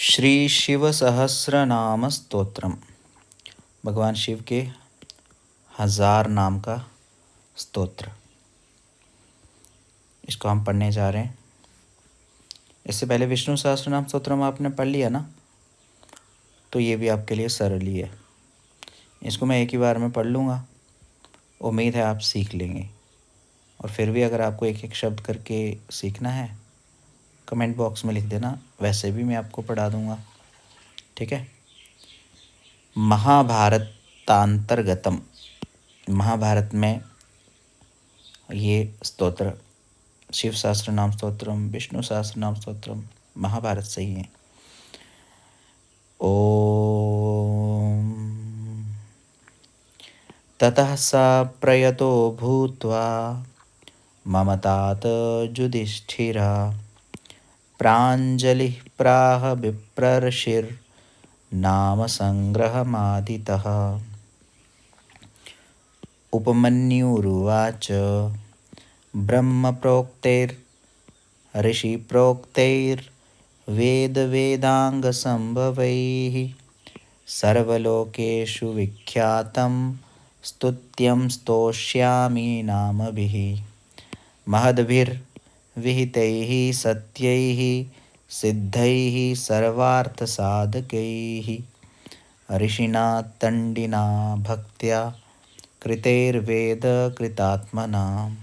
श्री शिव सहस्रनाम स्तोत्रम। भगवान शिव के 1000 नाम का स्तोत्र, इसको हम पढ़ने जा रहे हैं। इससे पहले विष्णु सहस्रनाम स्तोत्रम आपने पढ़ लिया ना, तो ये भी आपके लिए सरल ही है। इसको मैं एक ही बार में पढ़ लूँगा, उम्मीद है आप सीख लेंगे। और फिर भी अगर आपको एक एक शब्द करके सीखना है, कमेंट बॉक्स में लिख देना, वैसे भी मैं आपको पढ़ा दूँगा। ठीक है। महाभारतांतर्गतम, महाभारत में ये स्तोत्र शिव सहस्रनाम स्तोत्रम, विष्णु सहस्रनाम स्तोत्रम महाभारत से ही है। ओम ततः स प्रयतो भूत्वा ममतात युधिष्ठिरः प्राञ्जलिः प्राह विप्रर्षिर्नाम संग्रहमादितः। उपमन्युरुवाच ब्रह्म प्रोक्तैर्ऋषि प्रोक्तैर्वेदांगसंभवैः सर्वलोकेषु विख्यातं स्तुत्यं स्तोष्यामि नामभिः। महद्भिर्विहितैः सत्यैः सिद्धैः सर्वार्थसाधकैः ऋषिणा तण्डिना भक्त्या कृतैर्वेदकृतात्मनाम्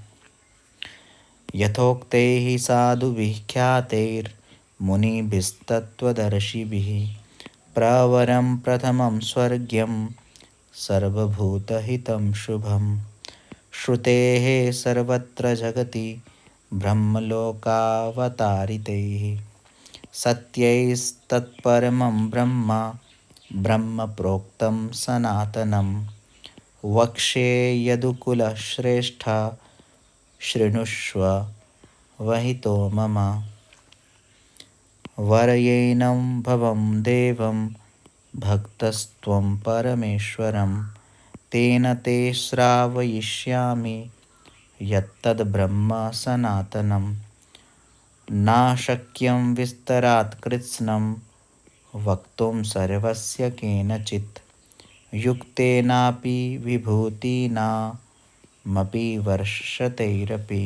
यथोक्तैः साधुभिः ख्यातैर्मुनिभिस्तत्त्वदर्शिभिः प्रवरं प्रथमं स्वर्ग्यं सर्वभूतहितं शुभं। श्रुतेः सर्वत्र जगति ब्रह्मलोकावतारितैः सत्यैस्तत्परमं ब्रह्म प्रोक्तं सनातनं। वक्ष्ये यदुकुलश्रेष्ठा शृणुष्व वहितो मम। वरयेनं भवं देवं भक्तस्त्वं परमेश्वरं तेन ते श्रावयिष्यामि यत्तद्ब्रह्म सनातनं। नाशक्यं विस्तरात् कृत्स्नं वक्तुं सर्वस्य केनचित् युक्तेनापि विभूतिनामपि वर्षतैरपि।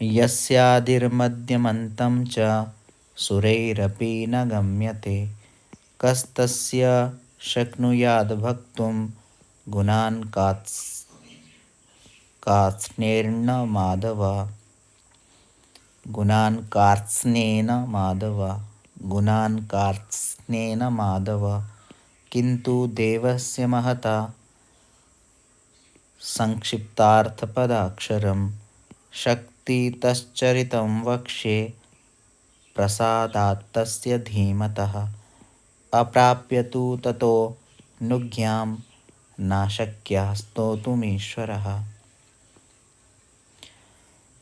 यस्यादिर्मध्यमन्तं च सुरैरपि न गम्यते कस्तस्य शक्नुयाद्वक्तुं गुणान् कार्त्स्नेन माधव। गुणान् माधव किन्तु देवस्य महता संक्षिप्तार्थपदाक्षरं शक्तितश्चरितं वक्ष्ये प्रसादात्तस्य धीमतः। अप्राप्य तु ततो नुज्ञां नाशक्यः स्तोतुमीश्वरः।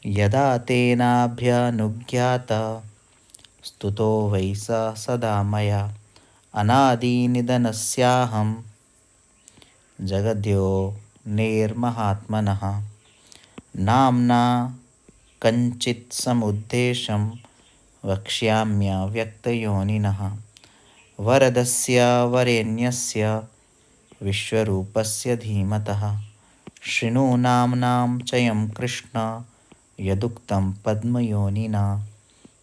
यदा तेनाभ्यनुज्ञात स्तुतो वै स सदा मया अनादिनिधनस्याहं जगद्यो निर्महात्मनः। नाम्ना कञ्चित् समुद्देशं वक्ष्याम्यव्यक्तयोनिनः। वरदस्य वरेण्यस्य विश्वरूपस्य धीमतः। शृणु नाम्नां चयं कृष्ण यदुक्तं पद्मयोनिना।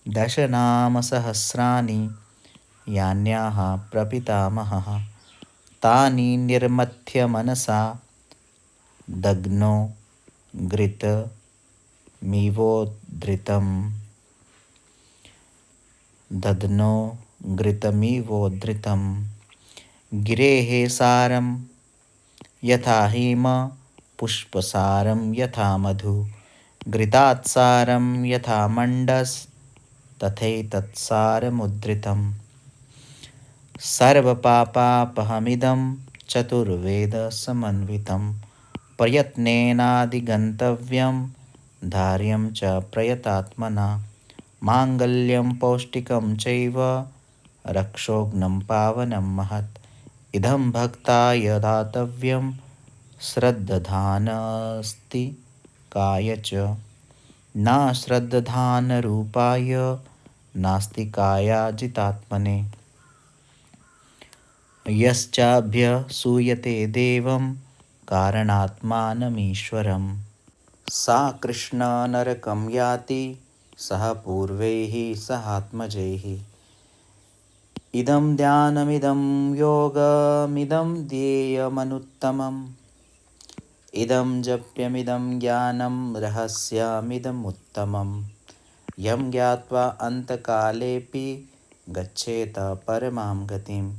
दशनामसहस्राणि यान्याः प्रपितामहः तानि निर्मथ्य मनसा दग्नो घृतमिवोद्धृतं। गिरेः सारं यथा हेम पुष्पसारं यथा मधु घृतात्सारं यथा मण्डस्तथैतत्सारमुद्धृतम्। सर्वपापापहमिदं चतुर्वेदसमन्वितं प्रयत्नेनाधिगन्तव्यं धार्यं च प्रयतात्मना। माङ्गल्यं पौष्टिकं चैव रक्षोघ्नं पावनं महत्। इदं भक्ताय दातव्यं श्रद्दधानस्ति काय च। न श्रद्दधानरूपाय नास्तिकाया जितात्मने। यश्चाभ्यसूयते देवं कारणात्मानमीश्वरम्। सा कृष्ण नरकं याति सह पूर्वैः सहात्मजैः। इदं ध्यानमिदं योगमिदं ध्येयमनुत्तमम्। इदं जप्यमिदं ज्ञानं रहस्यमिदमुत्तमम्। यं ज्ञात्वा अन्तकालेऽपि गच्छेत परमां गतिं।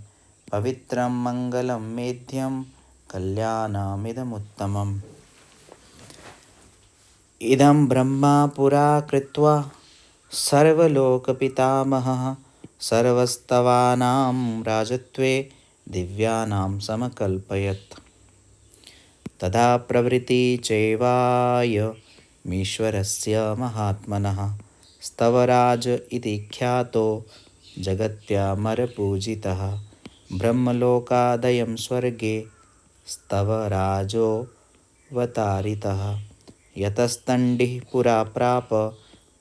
पवित्रं मङ्गलं मेध्यं कल्याणमिदमुत्तमम्। इदं ब्रह्मा पुरा कृत्वा सर्वलोकपितामहः। सर्वस्तवानां राजत्वे दिव्यानां समकल्पयत्। तदा प्रवृत्ति चैवायमीश्वरस्य महात्मनः। स्तवराज इति ख्यातो जगत्यामरपूजितः। ब्रह्मलोकादयं स्वर्गे स्तवराजोऽवतारितः। यतस्तण्डिः पुरा प्राप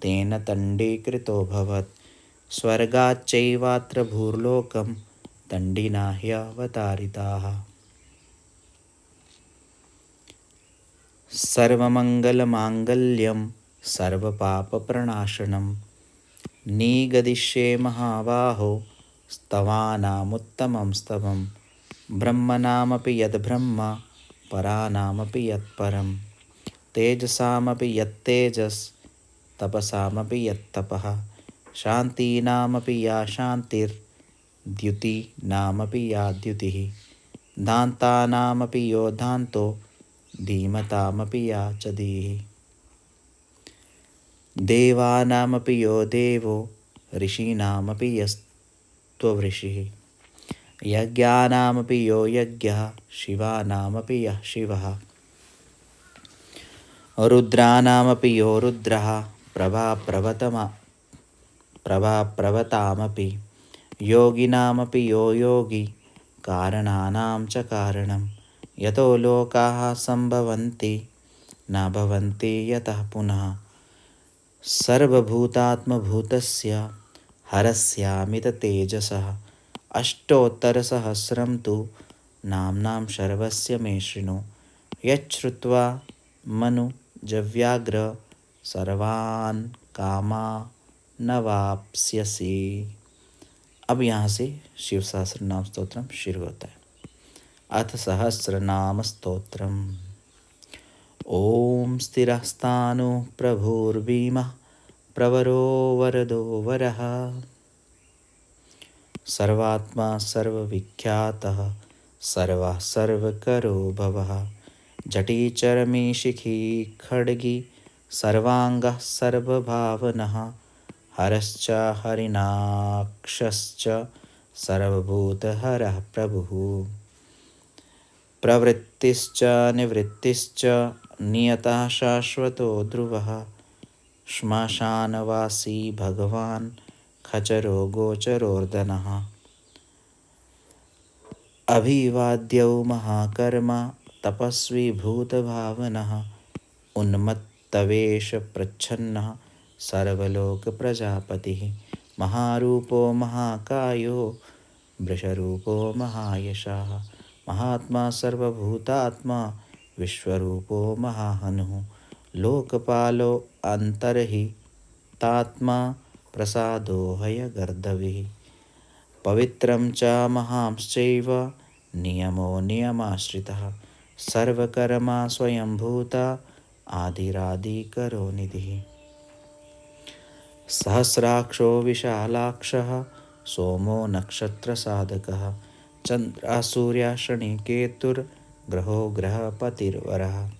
तेन तण्डीकृतोऽभवत्। स्वर्गाच्चैवात्र भूर्लोकं तण्डिना ह्यवतारिताः। सर्वमङ्गलमाङ्गल्यं सर्वपापप्रणाशनं निगदिष्ये महाबाहो स्तवानामुत्तमं स्तवं। ब्रह्मणामपि यद्ब्रह्म पराणामपि यत्परं। तेजसामपि यत्तेजस् तपसामपि यत्तपः। शान्तीनामपि या शान्तिर्द्युतीनामपि या द्युतिः। दान्तानामपि यो दान्तो धीमतामपि या च धीः। देवानामपि यो देवो ऋषीणामपि यस्त्वऋषिः। यज्ञानामपि यो यज्ञः शिवानामपि यः शिवः। रुद्राणामपि यो रुद्रः प्रभाप्रभतामपि। योगिनामपि यो योगी कारणानां च कारणम्। यतो लोकाः सम्भवन्ति न भवन्ति यतः पुनः। सर्वभूतात्मभूतस्य हरस्यामिततेजसः। अष्टोत्तरसहस्रं तु नाम्नां सर्वस्य मे शृणु। यच्छ्रुत्वा मनुजव्याघ्र सर्वान् कामानवाप्स्यसि। अब यहाँ से शिव सहस्रनाम स्तोत्रम शुरू होता है। अथ सहस्रनाम स्तोत्रम। ओम स्थिरस्तानु प्रभुर्भीमः प्रवरो वरदो वरः। सर्वात्मा सर्वविख्यातः सर्वः सर्वकरो भवः। जटी चरमी शिखी खड्गी सर्वांगः सर्वभावनः। हरश्च हरिणाक्षश्च सर्वभूतहरः प्रभुः। प्रवृत्तिश्च निवृत्तिश्च नियतः शाश्वतो ध्रुवः। श्मशानवासी भगवान् खचरो गोचरोर्दनः। अभिवाद्यो महाकर्मा तपस्वी भूतभावनः। उन्मत्तवेष प्रच्छन्नः सर्वलोकप्रजापतिः। महारूपो महाकायो वृषरूपो महायशः। महात्मा सर्वभूतात्मा विश्वरूपो महाहनुः। लोकपालो अन्तर्हितात्मा प्रसादो हयगर्दभिः। पवित्रं च महांश्चैव नियमो नियमाश्रितः। सर्वकर्मा स्वयंभूता आदिरादिकरो निधिः। सहस्राक्षो विशालाक्षः सोमो नक्षत्रसाधकः। चन्द्रः सूर्यः शनिकेतुर्ग्रहो ग्रहपतिर्वरः।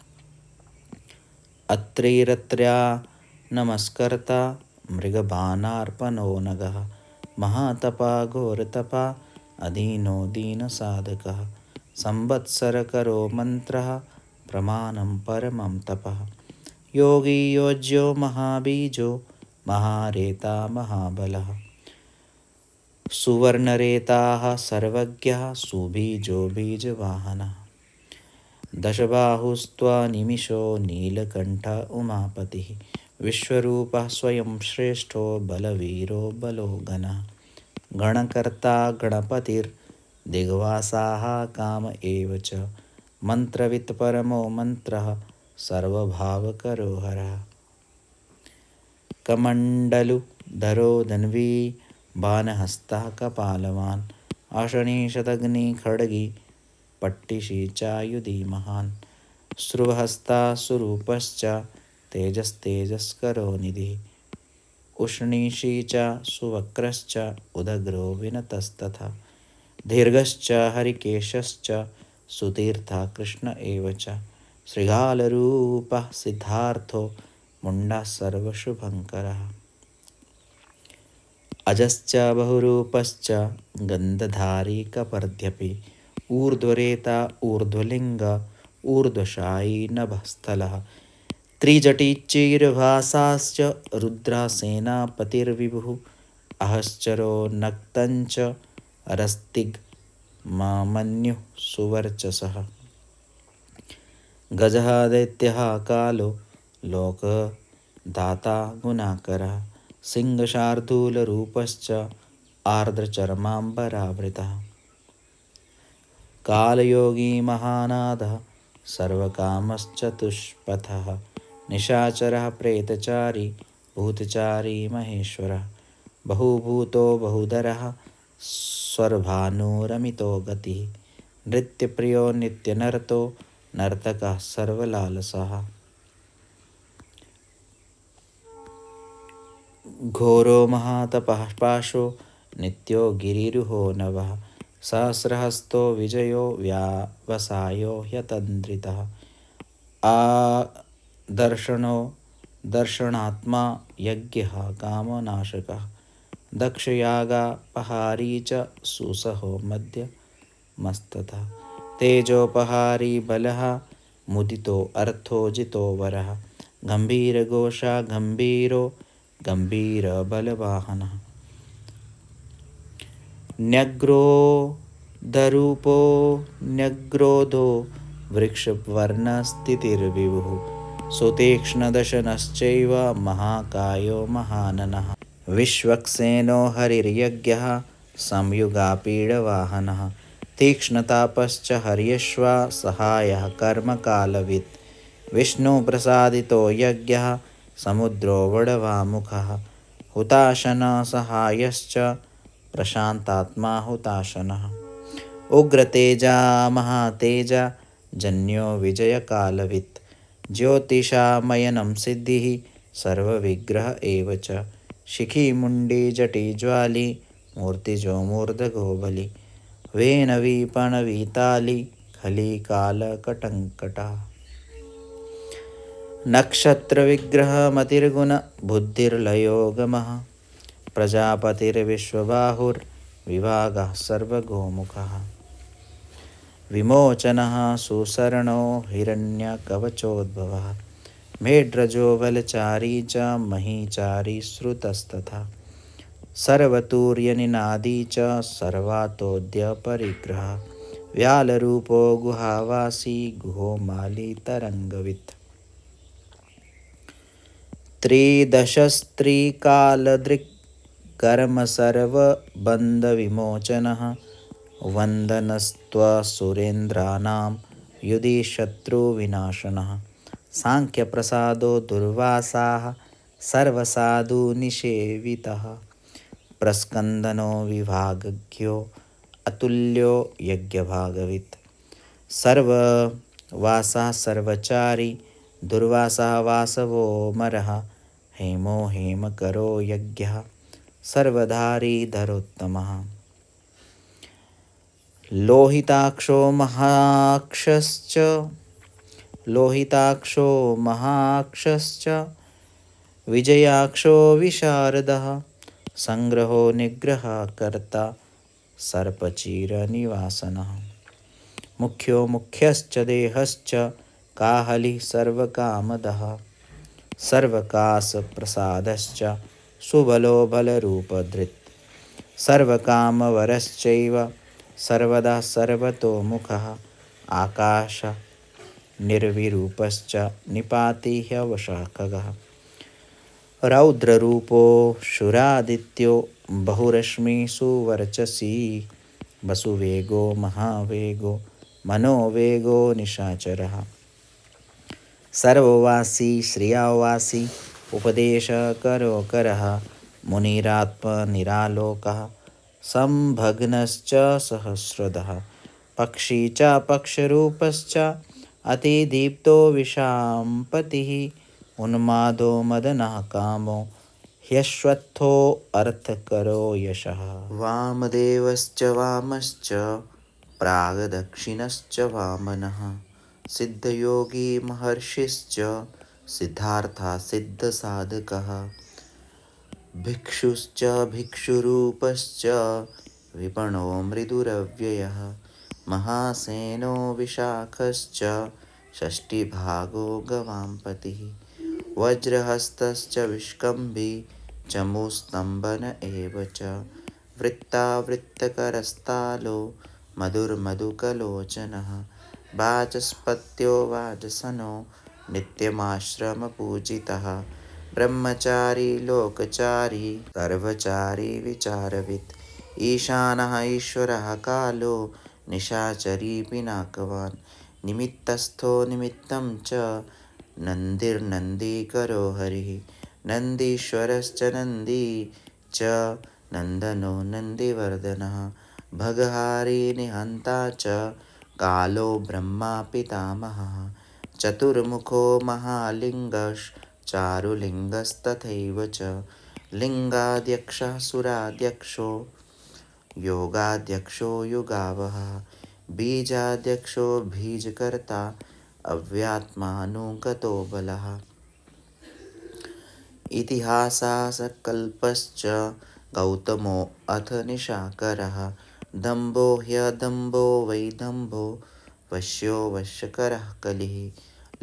अत्रिरत्र्या नमस्कर्ता मृगबाणार्पणो नगः। महातपा घोरतपा अधीनो दीनसाधकः। संवत्सरकरो मन्त्रः प्रमाणं परमं तपः। योगी योज्यो महाबीजो महारेता महाबलः। सुवर्णरेताः सर्वज्ञः सुबीजो बीजवाहनः। दशबाहुस्त्वनिमिषो नीलकण्ठ उमापतिः। विश्वरूपः स्वयं श्रेष्ठो बलवीरो बलो गणः गणकर्ता गणपतिर्दिग्वासाः काम एव च मंत्रवित् परमो मंत्रः सर्वभावकरो हरः कमण्डलुधरो धन्वी बाणहस्तः कपालवान् अशनीशदग्नि खड्गी पट्टिशी चायुधि महान् श्रुवहस्ता सुरूपश्च तेजस्तेजस्करो निधिः उष्णीषी च सुवक्रश्च उदग्रो विनतस्तथा दीर्घश्च हरिकेशश्च सुतीर्था कृष्ण एव च श्रृगालरूपः सिद्धार्थो मुण्डः सर्वशुभङ्करः अजश्च बहुरूपश्च गन्धधारी कपर्द्यपि ऊर्ध्वरेता ऊर्ध्वलिङ्ग ऊर्ध्वशायी नभस्थलः त्रिजटिचीरभासाश्च रुद्रासेनापतिर्विभुः अहश्चरो नक्तञ्च रस्तिग्मन्युः सुवर्चसः गजः दैत्यः कालो लोकदाता गुणाकरः सिंहशार्दूलरूपश्च आर्द्रचर्माम्बरावृतः कालयोगी महानादः सर्वकामश्चतुष्पथः निशाचरः प्रेतचारी भूतचारी महेश्वरः बहुभूतो बहुधरः स्वर्भानुरमितो गतिः नृत्यप्रियो नित्यनर्तो नर्तकः सर्वलालसः घोरो महातपः पाशो नित्यो गिरिरुहो नवः सहस्रहस्तो विजयो व्यावसायो ह्यतन्द्रितः आदर्शनो दर्शनात्मा यज्ञः कामनाशकः दक्षयागापहारी च सुसहो मध्यमस्ततः तेजोपहारी बलः मुदितो अर्थो जितो वरः गंभीरघोषा गंभीरो गंभीरबलवाहनः न्यग्रोधरूपो न्यग्रोधो वृक्षवर्णस्थितिर्विभुः सुतीक्ष्णदशनश्चैव महाकायो महाननः विश्वक्सेनो हरिर्यज्ञः संयुगापीडवाहनः तीक्ष्णतापश्च हर्यश्वा सहायः कर्मकालवित् विष्णुप्रसादितो यज्ञः समुद्रो वडवामुखः हुताशनसहायश्च प्रशान्तात्मा हुताशनः उग्रतेजा महातेजा जन्यो विजयकालवित् ज्योतिषामयनं सिद्धिः सर्वविग्रह एव च शिखी मुण्डी जटी ज्वाली मूर्तिजो मूर्धगो बलि वेनवी पणवीताली खली कालकटङ्कटा नक्षत्रविग्रहमतिर्गुण बुद्धिर्लयोगमः प्रजापतिर्विश्वबाहुर्विभागः सर्वगोमुखः विमोचनः सुसरणो हिरण्यकवचोद्भवः मेढ्रजो बलचारी च महीचारी श्रुतस्तथा सर्वतुर्यनिनादी च सर्वातोद्यपरिग्रहः व्यालरूपो गुहावासी गुहो माली तरङ्गवित् त्रिदशस्त्रीकालदृक्कर्मसर्वबन्धविमोचनः वन्दनस्त्वसुरेन्द्राणां युधि शत्रुविनाशनः सांख्यप्रसादो दुर्वासाः सर्वसाधुनिषेवितः प्रस्कन्दनो विभागज्ञो अतुल्यो यज्ञभागवित् सर्ववासः सर्वचारी दुर्वासः वासवो मरः हेमो हेमकरो यज्ञः सर्वधारी धरोत्तमः लोहिताक्षो महाक्षश्च विजयाक्षो विशारदः संग्रहो निग्रह कर्ता सर्पचीरनिवासनः मुख्यो मुख्यश्च देहश्च काहली सर्वकामदः सर्वकासप्रसादश्च सुबलो बलरूपधृत् सर्वकामवरश्चैव सर्वदा सर्वतोमुखः आकाश निर्विरूपश्च निपाति ह्यवशाखगः रौद्ररूपो शुरादित्यो बहुरश्मिषु वर्चसी वसुवेगो महावेगो मनोवेगो निशाचरः सर्ववासी श्रियावासी उपदेशकरो करः मुनिरात्मनिरालोकः संभग्नश्च सहस्रदः पक्षी च पक्षरूपश्च अतिदीप्तो विशाम्पतिः उन्मादो मदनः कामो ह्यश्वत्थो अर्थकरो यशः वामदेवश्च वामश्च प्रागदक्षिणश्च वामनः सिद्धयोगी महर्षिश्च सिद्धार्था सिद्धसाधकः भिक्षुश्च भिक्षुरूपश्च विपणो मृदुरव्ययः महासेनो विशाखश्च षष्टिभागो गवाम्पतिः वज्रहस्तश्च विष्कम्भी चमूस्तम्भन एव च वृत्तावृत्तकरस्तालो मधुर्मधुकलोचनः वाचस्पत्यो वाजसनो नित्यमाश्रमपूजितः ब्रह्मचारी लोकचारी सर्वचारी विचारवित् ईशानः ईश्वरः कालो निशाचरी पिनाकवान् निमित्तस्थो निमित्तं च नन्दिर्नन्दीकरो हरिः नन्दीश्वरश्च नन्दी च नन्दनो नन्दिवर्धनः भगहारी निहन्ता च कालो ब्रह्मा पितामहः चतुर्मुखो महालिङ्गश्चारुलिङ्गस्तथैव च लिङ्गाध्यक्षः सुराध्यक्षो योगाध्यक्षो युगावहः बीजाध्यक्षो बीजकर्ता अव्यात्मानुगतो बलः इतिहासकल्पश्च गौतमो अथ निशाकरः दम्भो ह्यदम्भो वै दम्भो वश्यो वश्यकरः कलिः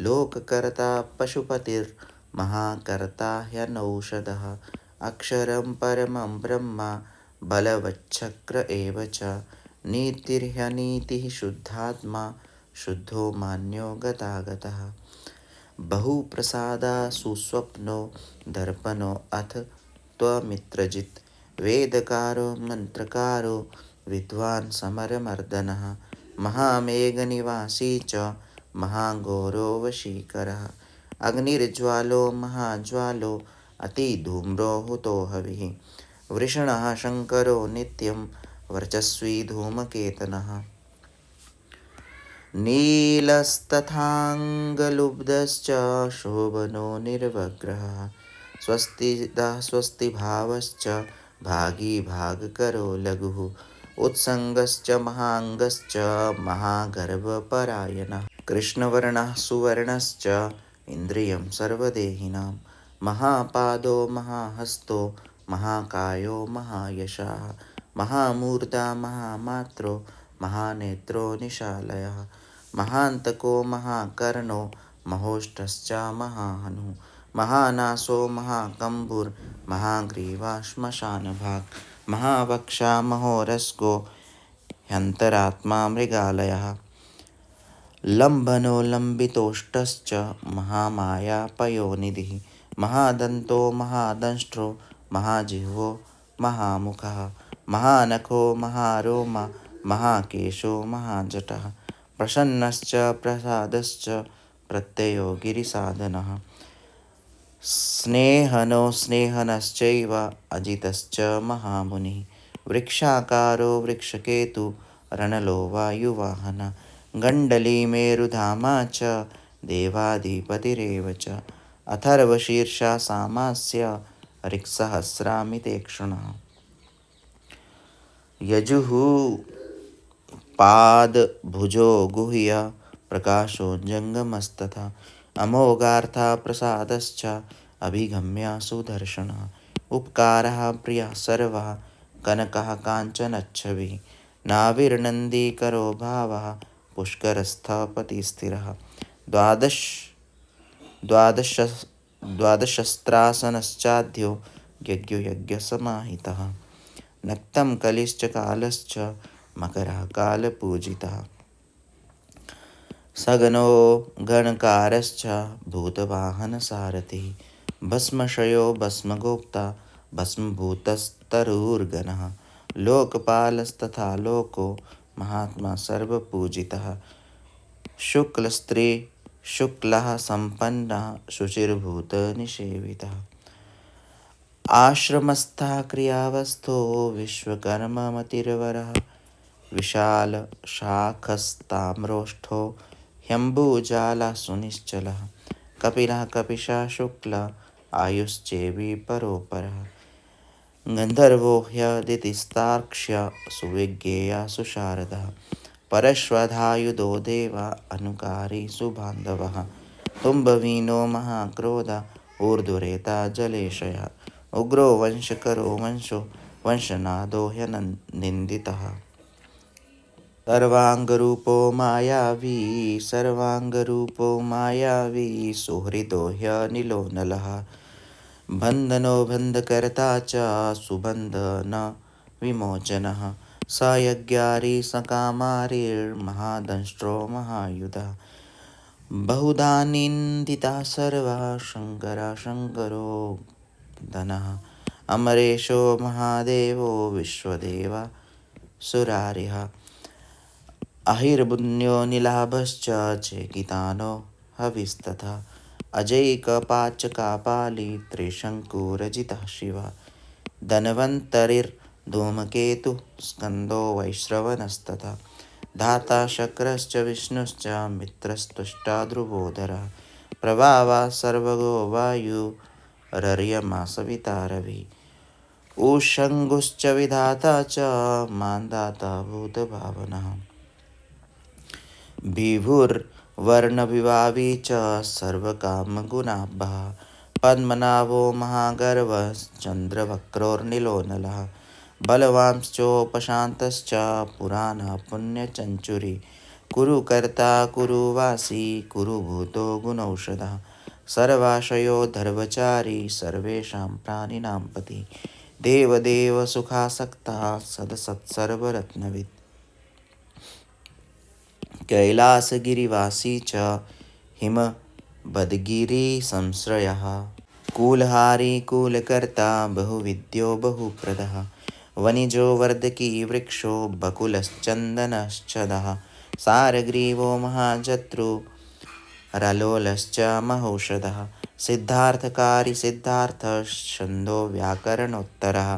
लोककर्ता पशुपतिर्महाकर्ता ह्यनौषधः अक्षरं परमं ब्रह्म बलवच्चक्र एव च नीतिर्ह्यनीतिः शुद्धात्मा शुद्धो मान्यो गतागतः बहुप्रसादा सुस्वप्नो दर्पणो अथ त्वमित्रजित् वेदकारो मन्त्रकारो विद्वान् समरमर्दनः महामेघनिवासी च महाघोरो वशीकरः अग्निर्ज्वालो महाज्वालो अतिधूम्रो हुतो हविः वृषणः शङ्करो नित्यं वर्चस्वी धूमकेतनः नीलस्तथाङ्गलुब्धश्च शोभनो निर्वग्रहः स्वस्तिभावश्च भागी भागकरो लघुः उत्सङ्गश्च महाङ्गश्च महागर्भपरायणः कृष्णवर्णः सुवर्णश्च इन्द्रियं सर्वदेहिनां महापादो महाहस्तो महाकायो महायशः महामूर्धा महामात्रो महानेत्रो निशालयः महान्तको महाकर्णो महोष्ठश्च महाहनुः महानासो महाकम्बुर्महाग्रीवा श्मशानभाक् महावक्षा महोरस्को ह्यन्तरात्मा मृगालयः लम्बनो लम्बितोष्टश्च महामायापयोनिधिः महादन्तो महादंष्ट्रो महाजिह्वो महामुखः महानखो महारोमा महाकेशो महाजटः प्रसन्नश्च प्रसादश्च प्रत्ययो गिरिसाधनः स्नेहनो स्नेहनश्चैव अजितश्च महामुनिः वृक्षाकारो वृक्षकेतु रणलो वायुवाहन गण्डली मेरुधामा च देवाधिपतिरेव च अथर्वशीर्षा सामास्य ऋक्सहस्रामितेक्षणः यजुः पादभुजो गुह्य प्रकाशो जङ्गमस्तथा अमोघार्था प्रसादश्च अभिगम्य सुदर्शनः उपकारः प्रियः सर्वः कनकः काञ्चनच्छविः नाविर्नन्दीकरो भावः पुष्करस्थपतिस्थिरः द्वादशस्त्रासनश्चाद्यो यज्ञो यज्ञसमाहितः नक्तं कलिश्च कालश्च मकरः कालपूजितः सगनो गणकारश्च भूतवाहनसारथिः भस्मशयो भस्मगोप्ता भस्मभूतस्तरुर्गणः लोकपालस्तथा लोको महात्मा सर्वपूजितः शुक्लस्त्री शुक्लः सम्पन्नः शुचिर्भूतनिषेवितः आश्रमस्थः क्रियावस्थो विश्वकर्ममतिर्वरः विशालशाखस्ताम्रोष्ठो ह्यम्बुजालः सुनिश्चलः कपिलः कपिशः शुक्लः आयुश्चेवि परोपरः गन्धर्वो ह्यदितिस्तार्क्ष्य सुविज्ञेयः सुशारदः परश्वधायुधो देवा अनुकारी सुबान्धवः तुम्बवीनो महाक्रोध ऊर्ध्वरेता जलेशयः उग्रो वंशकरो वंशो वंशनादो ह्यनिन्दितः सर्वाङ्गरूपो मायावी सुहृदो ह्यनिलो नलः बन्धनो बन्धकर्ता च सुबन्धन विमोचनः स यज्ञारी सकामारिर्महादंष्ट्रो महायुधः बहुधा निन्दितः सर्वः शङ्करो धनः अमरेशो महादेवो विश्वदेवा सुरारिः अहिर्बुन्यो नीलाभश्च चेकितानो हविस्तथा अजैकपाचकापाली त्रिशङ्कुरजितः शिवः धन्वन्तरिर्धूमकेतुः स्कन्दो वैश्रवणस्तथा धाता शक्रश्च विष्णुश्च मित्रस्तुष्टा ध्रुवोदरः प्रभावा सर्वगो वायुरर्यमा सविता रविः उषङ्गुश्च विधाता च मान्दाता भूतभावनः विभुर्वर्णविभावी च सर्वकामगुणाभः पद्मनाभो महागर्वश्चन्द्रवक्रोर्निलो नलः बलवांश्चोपशान्तश्च पुराणः पुण्यचञ्चुरी कुरुकर्ता कुरुवासी कुरुभूतो गुणौषधः सर्वाशयो धर्मचारी सर्वेषां प्राणिनां पति देवदेव सुखासक्तः सदसत्सर्वरत्नवित् कैलासगिरिवासी च हिमबद्गिरिसंश्रयः कूलहारी कूलकर्ता बहुविद्यो बहुप्रदः वनिजो वर्धकी वृक्षो बकुलश्चन्दनश्चदः सारग्रीवो महाजत्रुरलोलश्च महौषधः सिद्धार्थकारी सिद्धार्थश्छन्दो व्याकरणोत्तरः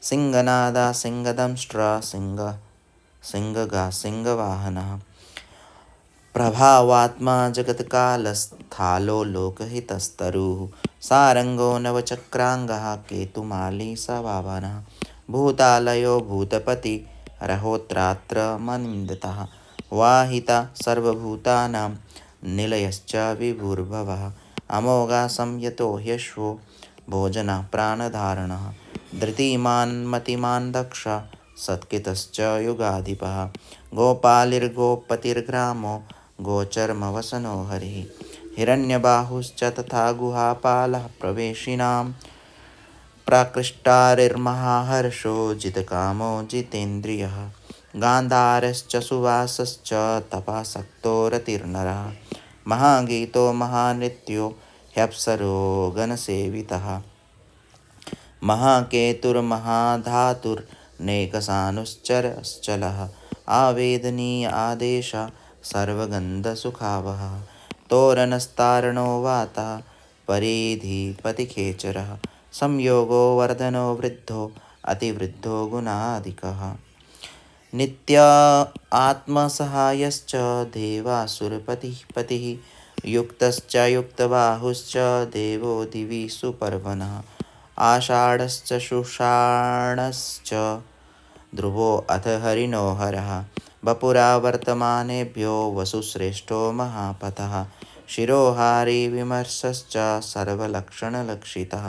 सिंहनादा सिंहदंष्ट्रा सिंहगा सिंहवाहनः प्रभावात्मा जगत्कालस्थालो लोकहितस्तरुः सारंगो नवचक्रांगः केतुमाली सवावनः भूतालयो भूतपति रहोत्रात्र मनिन्दतः वाहिता सर्वभूतानां निलयश्च विभुर्भवः अमोघा संयतो ह्यश्वो भोजनः प्राणधारणः धृतिमान् मतिमान् दक्ष सत्कितश्च युगाधिपः गोपालिर्गोपतिर्ग्रामो गोचर्मवसनो हरिः हिरण्यबाहुश्च तथा गुहापालः प्रवेशिनां प्राकृष्टारिर्महाहर्षो जितकामो जितेन्द्रियः गान्धारश्च सुवासश्च तपासक्तो रतिर्नरः महागीतो महानृत्यो ह्यप्सरो गणसेवितः महाकेतुर्महाधातुर्नेकसानुश्चरश्चलः आवेदनीय आदेश सर्वगन्धसुखावहः तोरणस्तारणो वातः परिधिपतिखेचरः संयोगो वर्धनो वृद्धो अतिवृद्धो गुणाधिकः नित्य आत्मसहायश्च देवासुरपतिः पतिः युक्तश्च युक्तबाहुश्च देवो दिवि सुपर्वणः आषाढश्च शुषाणश्च ध्रुवो अथ हरिणो हरः वपुरा वर्तमानेभ्यो वसुश्रेष्ठो महापतः शिरोहारी विमर्शश्च सर्वलक्षणलक्षितः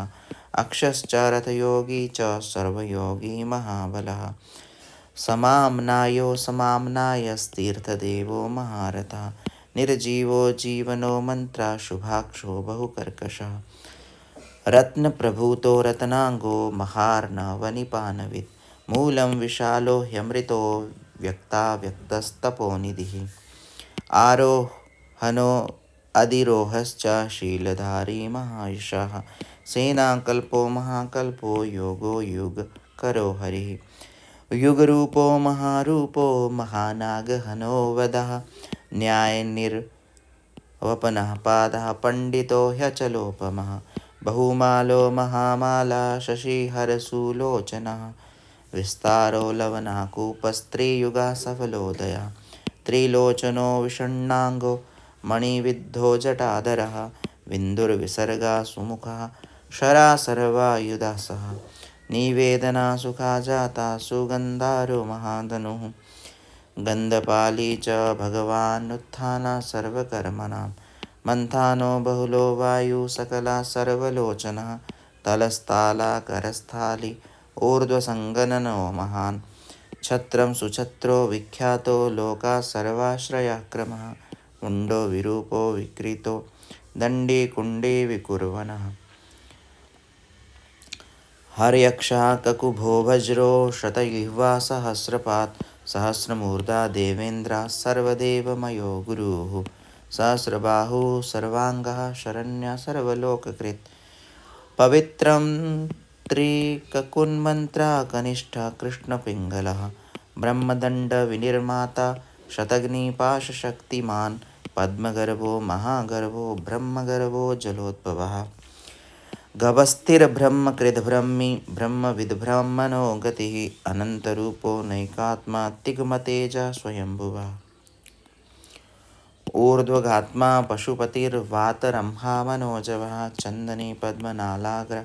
अक्षश्च रथयोगी च सर्वयोगी महाबलः समाम्नायो समाम्नायस्तीर्थदेवो महारथः निर्जीवो जीवनो मन्त्र शुभाक्षो बहुकर्कशः रत्नप्रभूतो रत्नांगो महार्णवनिपानवित् मूलं विशालो ह्यमृतो व्यक्ताव्यक्तस्तपोनिधिः आरोहणो अधिरोहश्च शीलधारी महायशः सेनाकल्पो महाकल्पो योगो युगकरो हरिः। युगरूपो महारूपो महानागहनो वदः। न्यायनिर्वपनः पादः पण्डितो ह्यचलोपमः। बहुमालो महामाला शशिहरसुलोचनः। विस्तारो लवनाकूपस्त्रियुगा सफलोदयः। त्रिलोचनो विषण्णाङ्गो मणिविद्धो जटाधरः। विन्दुर्विसर्गा सुमुखः शरासर्वायुधासः। निवेदना सुखा जाता सुगन्धारो महाधनुः। गन्धपाली च भगवानुत्थाना सर्वकर्मणां। मन्थानो बहुलो वायु सकला सर्वलोचनः। तलस्थालाकरस्थाली ऊर्ध्वसङ्गननो महान्। छत्रं सुछत्रो विख्यातो लोका सर्वाश्रयाक्रमः। मुण्डो विरूपो विकृतो दण्डी कुण्डी विकुर्वनः। हर्यक्षः ककुभो वज्रो शतजिह्वा सहस्रपात्। सहस्रमूर्धा देवेन्द्रः सर्वदेवमयो गुरुः। सहस्रबाहुः सर्वाङ्गः शरण्यः सर्वलोककृत्। पवित्रं त्रिककुन्मन्त्रः कनिष्ठः कृष्णपिङ्गलः। ब्रह्मदण्डविनिर्माता शतग्निपाशशक्तिमान्। पद्मगर्भो महागर्भो ब्रह्मगर्भो जलोद्भवः। गभस्थिरब्रह्मकृद्ब्रह्मी ब्रह्मविद्ब्रह्मणो गतिः। अनन्तरूपो नैकात्मा तिग्मतेजः स्वयंभुवः। ऊर्ध्वगात्मा पशुपतिर्वातरंहा मनोजवः। चन्दनी पद्मनालाग्र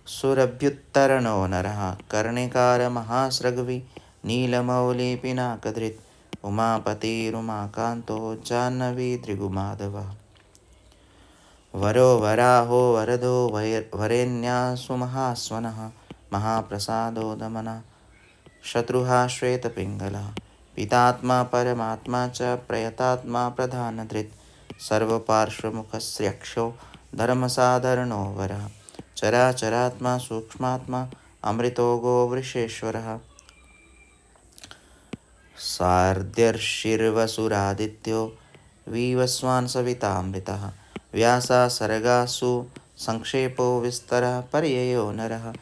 सुरभ्युत्तरणो नरः। कर्णिकार महास्रग्वि नीलमौलिपिनाकधृत्। उमापतिरुमाकान्तो जाह्नवी भृगुमाधवः। वरो वराहो वरदो वरेण्यः सुमहास्वनः। महाप्रसादो दमनः शत्रुहा श्वेतपिङ्गलः। पितात्मा परमात्मा च प्रयतात्मा प्रधानधृत्। सर्वपार्श्वमुखस्यक्षो धर्मसाधरणो वरः। चराचरात्मा सूक्ष्मात्मा अमृतोगो वृषेश्वरः। सार्ध्यर्षिर्वसुरादित्यो विवस्वान् सवितामृतः। व्यासा सर्गासु संक्षेपो विस्तरः पर्ययो नरः।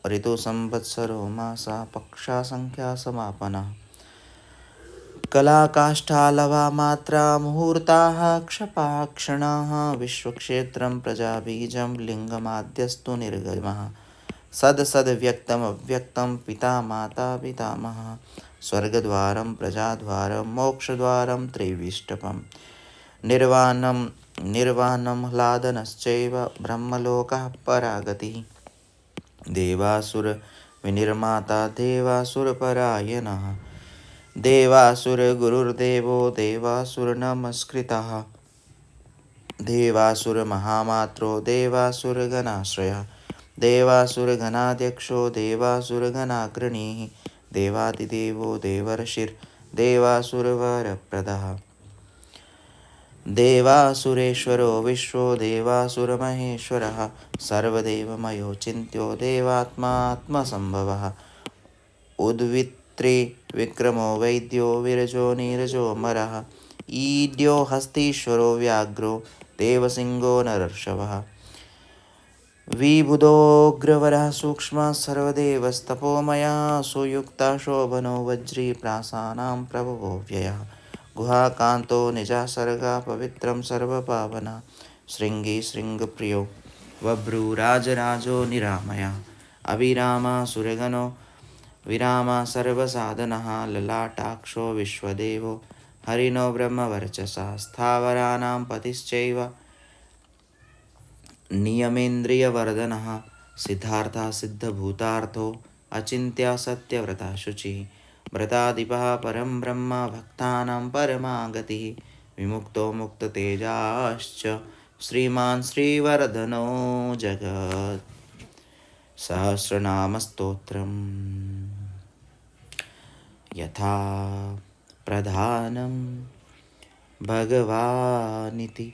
ऋतुसंवत्सरो मासा पक्षा संख्या समापनः। कलाकाष्ठालवा मात्रा मुहूर्ताः क्षपाक्षणाः। विश्वक्षेत्रं प्रजाबीजं लिङ्गमाद्यस्तु निर्गमः। सदसद्व्यक्तमव्यक्तं पिता माता पितामहः। स्वर्गद्वारं प्रजाद्वारं मोक्षद्वारं त्रैविष्टपम्। निर्वाणं ह्लादनश्चैव ब्रह्मलोकः परागतिः। देवासुरविनिर्माता देवासुरपरायणः। देवासुरगुरुर्देवो देवासुरनमस्कृतः। देवासुरमहामात्रो देवासुरगणाश्रयः। देवासुरगणाध्यक्षो देवासुरगणाग्रणीः। देवादिदेवो देवर्षिर्देवासुरवरप्रदः। देवासुरेश्वरो विश्वो देवासुरमहेश्वरः। सर्वदेवमयो चिन्त्यो देवात्मात्मसम्भवः। उद्वित्रिविक्रमो वैद्यो विरजो नीरजो मरः। ईड्यो हस्तीश्वरो व्याघ्रो देवसिंहो नरर्षभः। विबुधोऽग्रवरः सूक्ष्मः सर्वदेवस्तपोमयः। सुयुक्ता शोभनो वज्री प्रासानां प्रभवो व्ययः। गुहाकान्तो निजासर्गा पवित्रं सर्वपावनः। शृङ्गी शृङ्गप्रियो बभ्रुराजराजो निरामयः। अभिरामः सुरगणो विरामः सर्वसाधनः। ललाटाक्षो विश्वदेवो हरिणो ब्रह्मवर्चसा। स्थावराणां पतिश्चैव नियमेन्द्रियवर्धनः। सिद्धार्थः सिद्धभूतार्थो अचिन्त्य सत्यव्रता शुचिः। व्रताधिपः परं ब्रह्म भक्तानां परमागतिः। विमुक्तो मुक्ततेजाश्च श्रीमान् श्रीवर्धनो जगत्। सहस्रनामस्तोत्रम् यथा प्रधानं भगवानिति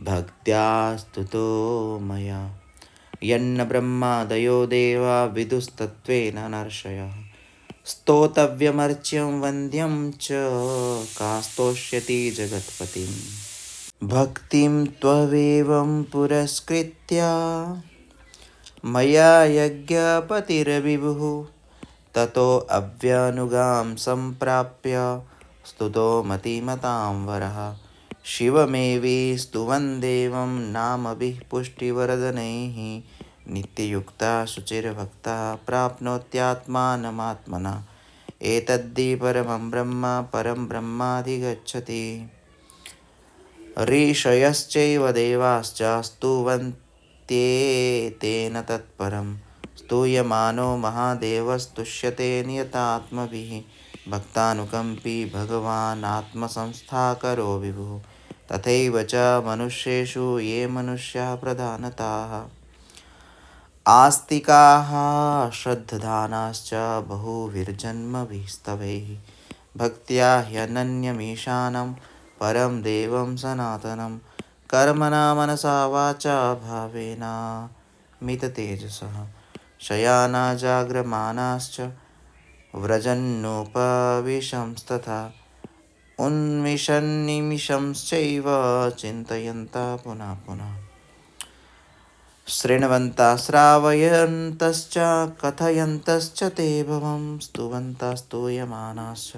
भक्त्या स्तुतो मया। यन्न ब्रह्मादयो देवा विदुस्तत्त्वेन नर्षयः। स्तोतव्यमर्च्यं वन्द्यं च कास्तोष्यति जगत्पतिम्। भक्तिं त्वमेवं पुरस्कृत्य मया यज्ञपतिर्विभुः ततो अव्यनुगां सम्प्राप्य स्तुतो मतिमतां वरः शिवमेवि स्तुवन् देवं नामभिः पुष्टिवर्धनैः नित्ययुक्ता शुचिर्भक्ता प्राप्नोत्यात्मानमात्मना एतद्धि परमं ब्रह्माधिगच्छति ऋषयश्चैव देवाश्च स्तुवन्त्येतेन तत्परं स्तूयमानो महादेवस्तुष्यते नियतात्मभिः भक्तानुकम्पी भगवान् आत्मसंस्थाकरो विभुः तथैव च मनुष्येषु ये मनुष्याः प्रधानताः आस्तिकाः श्रद्धधानाश्च बहुभिर्जन्मभिस्तवैः भक्त्या ह्यनन्यमीशानं परं देवं सनातनं कर्मणा मनसा वाचा भावेन मिततेजसः शयाना जाग्रमानाश्च व्रजन्नोपविशंस्तथा उन्मिषन्निमिषंश्चैव चिन्तयन्तः पुनः पुनः शृण्वन्तः श्रावयन्तश्च कथयन्तश्च ते भवं स्तुवन्तः स्तूयमानाश्च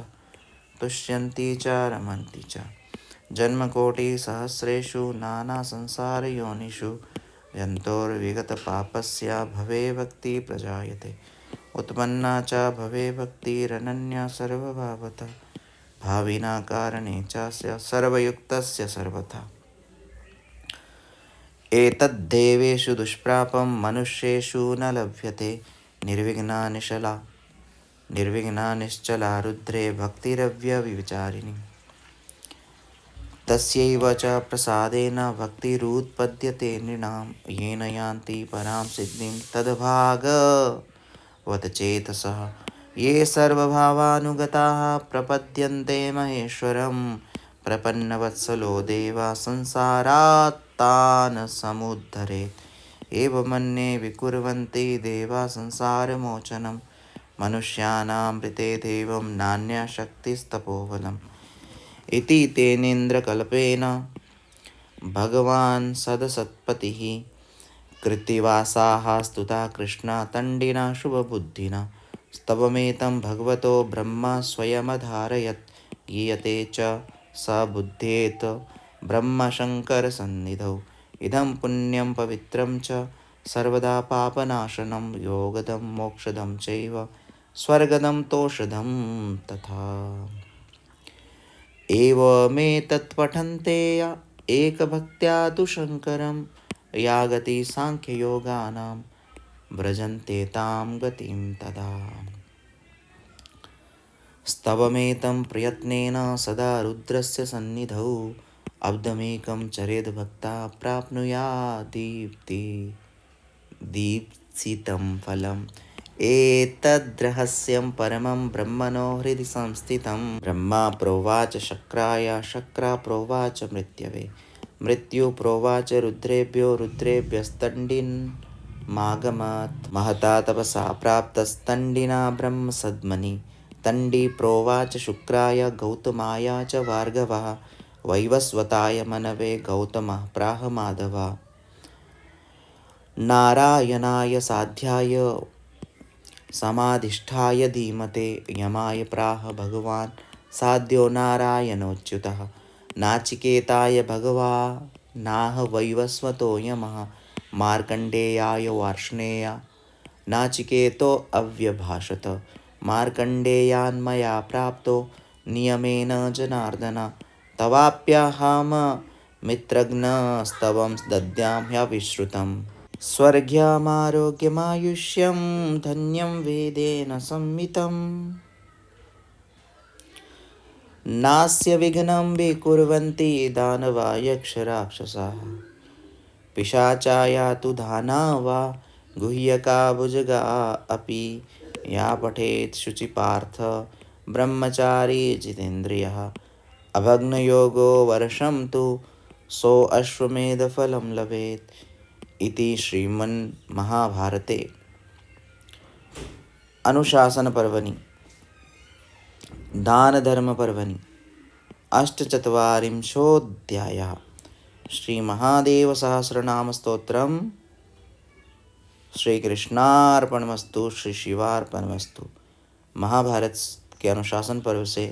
तुष्यन्ति च रमन्ति च जन्मकोटिसहस्रेषु नानासंसारयोनिषु जन्तोर्विगतपापस्य भवे भक्ति प्रजायते उत्पन्ना च भवे भक्तिरनन्या सर्वभावतः भाविना कारणे चास्य सर्वयुक्तस्य सर्वथा एतद्देवेषु दुष्प्रापं मनुष्येषु न लभ्यते निर्विघ्ना निश्चला रुद्रे भक्तिरव्यभिचारिणी तस्यैव च प्रसादेन भक्तिरुत्पद्यते नृणां येन यान्ति परां सिद्धिं तद्भागवत चेतसः ये सर्वभावानुगताः प्रपद्यन्ते महेश्वरं प्रपन्नवत्सलो देवा संसारात् तान् समुद्धरेत् एवमन्ये विकुर्वन्ति देवा संसारमोचनं मनुष्याणां मृते देवं नान्या शक्तिस्तपोबलम् इति तेनेन्द्रकल्पेन भगवान् सदसत्पतिः कृत्तिवासाः स्तुता कृष्णतण्डिना शुभबुद्धिना स्तवमेतं भगवतो ब्रह्म स्वयमधारयत् गीयते च स बुध्येत ब्रह्मशङ्करसन्निधौ इदं पुण्यं पवित्रं च सर्वदा पापनाशनं योगदं मोक्षदं चैव स्वर्गदं तोषधं तथा एवमेतत्पठन्ते एकभक्त्या तु शङ्करं या गतिः साङ्ख्ययोगानां व्रजन्ते तां गतिं तदा स्तवमेतं प्रयत्नेन सदा रुद्रस्य सन्निधौ अब्धमेकं चरेद्भक्ता प्राप्नुयादीप्सितं फलम् एतद्रहस्यं परमं ब्रह्मणो हृदि संस्थितं ब्रह्मा प्रोवाच शक्राय शक्रा प्रोवाच मृत्यवे मृत्यु प्रोवाच रुद्रेभ्यो रुद्रेभ्यस्तण्डिन्मागमात् महता तपसा प्राप्तस्तण्डिना ब्रह्मसद्मनि तण्डी प्रोवाच शुक्राय गौतमाय च भार्गवः वैवस्वताय मनवे गौतमः प्राह माधवः नारायणाय साध्याय समाधिष्ठाय धीमते यमाय प्राह भगवान् साध्यो नारायणोच्युतः नाचिकेताय भगवानाह वैवस्वतो यमः मार्कण्डेयाय वार्ष्णेय नाचिकेतो अव्यभाषत मार्कण्डेयान्मया प्राप्तो नियमेन जनार्दन तवाप्यहं मित्रघ्नस्तवं दद्यां ह्यविश्रुतम् स्वर्ग्यमारोग्यमायुष्यं धन्यं वेदेन संमितम् नास्य विघ्नं विकुर्वन्ति दानवा यक्षराक्षसाः पिशाचाया तु दाना वा गुह्यका भुजगा अपि या पठेत् शुचिपार्थ ब्रह्मचारी जितेन्द्रियः अभग्नयोगो वर्षं तु सोऽश्वमेधफलं लभेत् इति श्रीमन्महाभारते अनुशासनपर्वणि दानधर्मपर्वणि अष्टचत्वारिंशोऽध्यायः श्री महादेव सहस्रनाम स्तोत्रम। श्री कृष्णार्पणमस्तु, श्री शिवार्पणमस्तु। महाभारत के अनुशासन पर्व से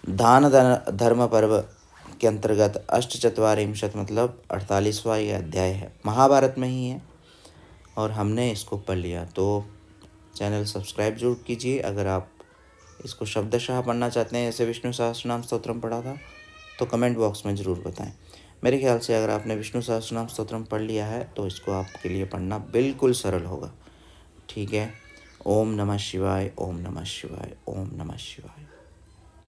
दान धर्म पर्व के अंतर्गत अष्टचत्वारिंशत् मतलब 48वां ये अध्याय है, महाभारत में ही है और हमने इसको पढ़ लिया। तो चैनल सब्सक्राइब जरूर कीजिए। अगर आप इसको शब्दशः पढ़ना चाहते हैं जैसे विष्णु सहस्रनाम स्तोत्रम पढ़ा था तो कमेंट बॉक्स में ज़रूर बताएं। मेरे ख्याल से अगर आपने विष्णु सहस्रनाम स्तोत्रम पढ़ लिया है तो इसको आपके लिए पढ़ना बिल्कुल सरल होगा। ठीक है। ओम नमः शिवाय, ओम नमः शिवाय, ओम नमः शिवाय।